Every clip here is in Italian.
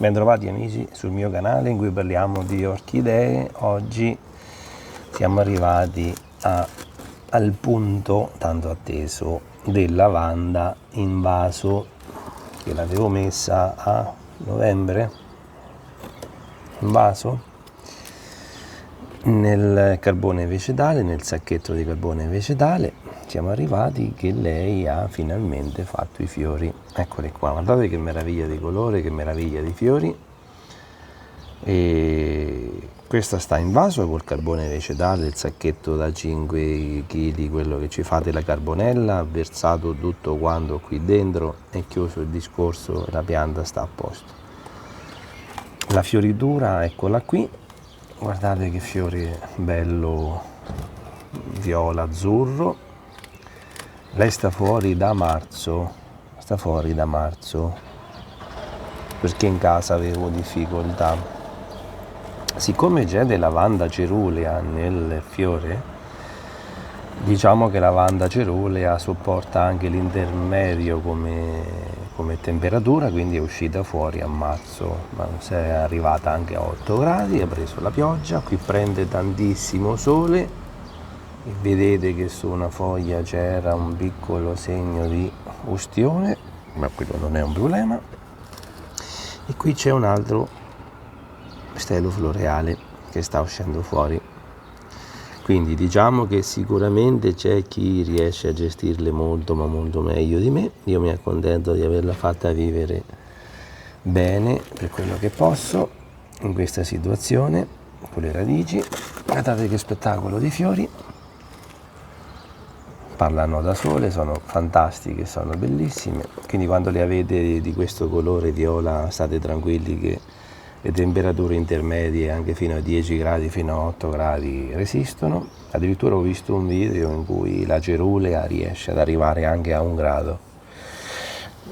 Bentrovati amici sul mio canale in cui parliamo di orchidee. Oggi siamo arrivati al punto tanto atteso del lavanda in vaso, che l'avevo messa a novembre in vaso nel carbone vegetale, nel sacchetto di carbone vegetale. Siamo arrivati che lei ha finalmente fatto i fiori. Eccoli qua, guardate che meraviglia di colore, che meraviglia di fiori. E questa sta in vaso col carbone vegetale, il sacchetto da 5 kg, quello che ci fate la carbonella, versato tutto quanto qui dentro e chiuso il discorso, la pianta sta a posto. La fioritura, eccola qui, guardate che fiore bello viola azzurro. Lei sta fuori da marzo, perché in casa avevo difficoltà. Siccome c'è del lavanda cerulea nel fiore, diciamo che lavanda cerulea sopporta anche l'intermedio come temperatura, quindi è uscita fuori a marzo, ma è arrivata anche a 8 gradi, ha preso la pioggia, qui prende tantissimo sole. E vedete che su una foglia c'era un piccolo segno di ustione, ma quello non è un problema. E qui c'è un altro stelo floreale che sta uscendo fuori. Quindi diciamo che sicuramente c'è chi riesce a gestirle molto, ma molto meglio di me. Io mi accontento di averla fatta vivere bene per quello che posso in questa situazione con le radici. Guardate che spettacolo di fiori. Parlano da sole, sono fantastiche, sono bellissime, quindi quando le avete di questo colore viola state tranquilli che le temperature intermedie anche fino a 10 gradi, fino a 8 gradi resistono. Addirittura ho visto un video in cui la cerulea riesce ad arrivare anche a 1 grado,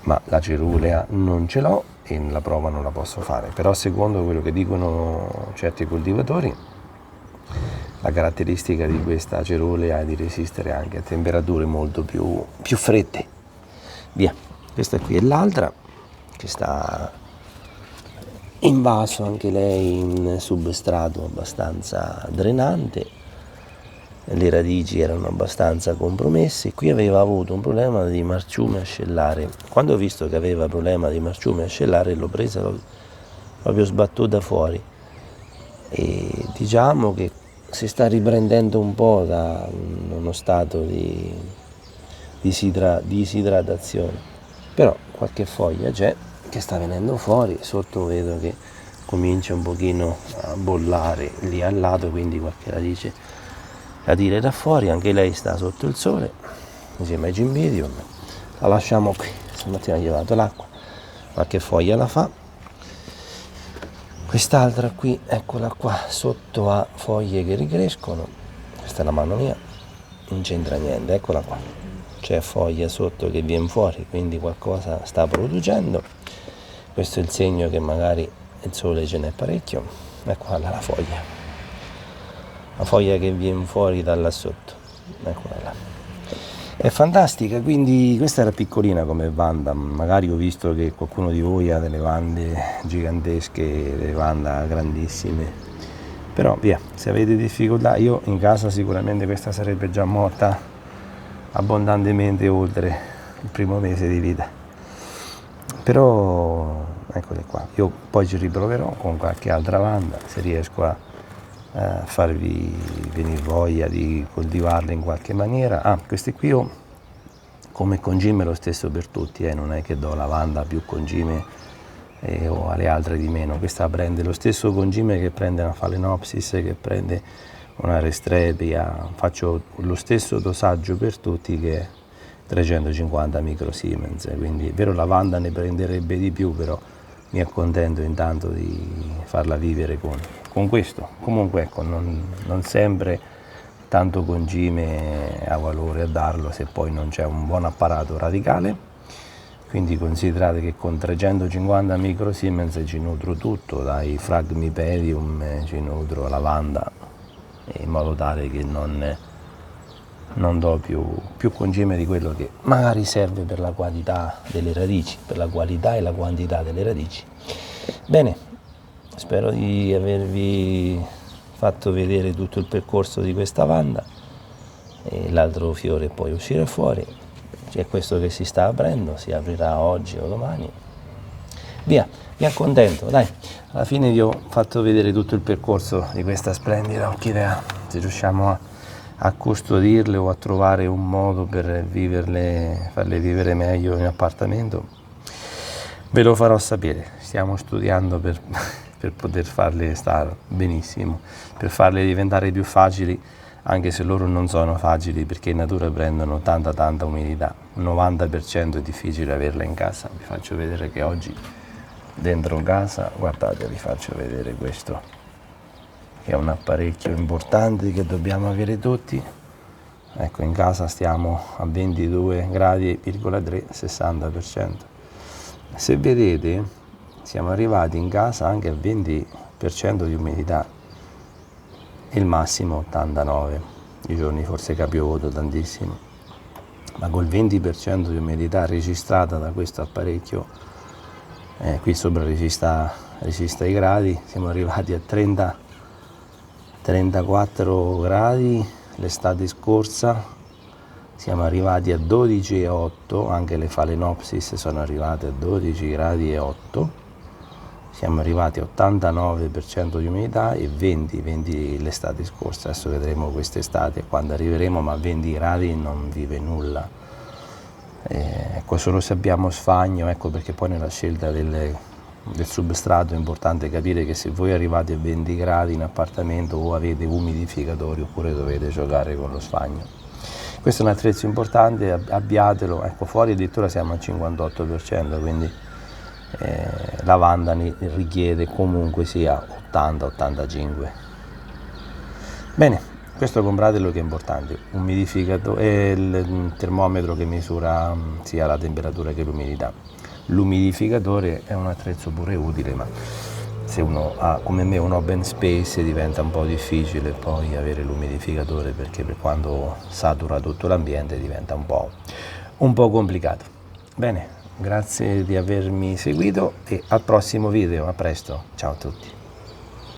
ma la cerulea non ce l'ho e la prova non la posso fare, però secondo quello che dicono certi coltivatori la caratteristica di questa cerulea è di resistere anche a temperature molto più fredde. Via, questa qui è l'altra che sta in vaso, anche lei in substrato abbastanza drenante. Le radici erano abbastanza compromesse. Qui aveva avuto un problema di marciume ascellare. Quando ho visto che aveva problema di marciume ascellare l'ho presa, l'ho proprio sbattuta fuori e diciamo che si sta riprendendo un po' da uno stato di disidratazione, però qualche foglia c'è che sta venendo fuori. Sotto vedo che comincia un pochino a bollare lì al lato, quindi qualche radice la tirerà fuori. Anche lei sta sotto il sole insieme ai Cymbidium. La lasciamo qui, stamattina ho llevato l'acqua, qualche foglia la fa. Quest'altra qui, eccola qua, sotto ha foglie che ricrescono. Questa è la mano mia, non c'entra niente, eccola qua. C'è foglia sotto che viene fuori, quindi qualcosa sta producendo. Questo è il segno che magari il sole ce n'è parecchio. Eccola là la foglia che viene fuori da là sotto, eccola là. È fantastica, quindi questa era piccolina come vanda. Magari ho visto che qualcuno di voi ha delle vande gigantesche, delle vanda grandissime, però via, se avete difficoltà, io in casa sicuramente questa sarebbe già morta abbondantemente oltre il primo mese di vita, però eccole qua. Io poi ci riproverò con qualche altra vanda se riesco a farvi venire voglia di coltivarle in qualche maniera. Queste qui io come concime lo stesso per tutti, non è che do lavanda più concime o alle altre di meno. Questa prende lo stesso concime che prende una Phalaenopsis, che prende una Restrepia. Faccio lo stesso dosaggio per tutti, che è 350 microsiemens, quindi è vero lavanda ne prenderebbe di più, però mi accontento intanto di farla vivere con questo. Comunque ecco, non sempre tanto concime ha valore a darlo se poi non c'è un buon apparato radicale, quindi considerate che con 350 microsiemens ci nutro tutto, dai Phragmipedium ci nutro lavanda, in modo tale che non do più concime di quello che magari serve per la quantità delle radici, per la qualità e la quantità delle radici. Bene, spero di avervi fatto vedere tutto il percorso di questa vanda e l'altro fiore poi uscirà fuori. C'è questo che si sta aprendo, si aprirà oggi o domani. Via, mi accontento, dai, alla fine vi ho fatto vedere tutto il percorso di questa splendida orchidea. Se riusciamo a custodirle o a trovare un modo per viverle, farle vivere meglio in appartamento, ve lo farò sapere. Stiamo studiando per poter farle stare benissimo, per farle diventare più facili, anche se loro non sono facili, perché in natura prendono tanta umidità. Un 90% è difficile averla in casa. Vi faccio vedere che oggi dentro casa, guardate, vi faccio vedere questo, che è un apparecchio importante che dobbiamo avere tutti. Ecco, in casa stiamo a 22 gradi,3, 60%. Se vedete, siamo arrivati in casa anche al 20% di umidità, il massimo 89, i giorni forse che ha piovuto tantissimo, ma col 20% di umidità registrata da questo apparecchio, qui sopra registra i gradi, siamo arrivati a 34 gradi l'estate scorsa, siamo arrivati a 12,8, anche le Phalaenopsis sono arrivate a 12 gradi e 8, siamo arrivati a 89% di umidità e 20 l'estate scorsa. Adesso vedremo quest'estate quando arriveremo, ma a 20 gradi non vive nulla. Ecco, solo se abbiamo sfagno, ecco perché poi nella scelta del substrato è importante capire che se voi arrivate a 20 gradi in appartamento o avete umidificatori oppure dovete giocare con lo sfagno. Questo è un attrezzo importante, abbiatelo. Ecco, fuori addirittura siamo al 58%, quindi la vanda richiede comunque sia 80-85. Bene, questo compratelo che è importante, umidificatore, il termometro che misura sia la temperatura che l'umidità. L'umidificatore è un attrezzo pure utile, ma se uno ha come me un open space diventa un po' difficile poi avere l'umidificatore, perché per quando satura tutto l'ambiente diventa un po' complicato. Bene, grazie di avermi seguito e al prossimo video, a presto, ciao a tutti.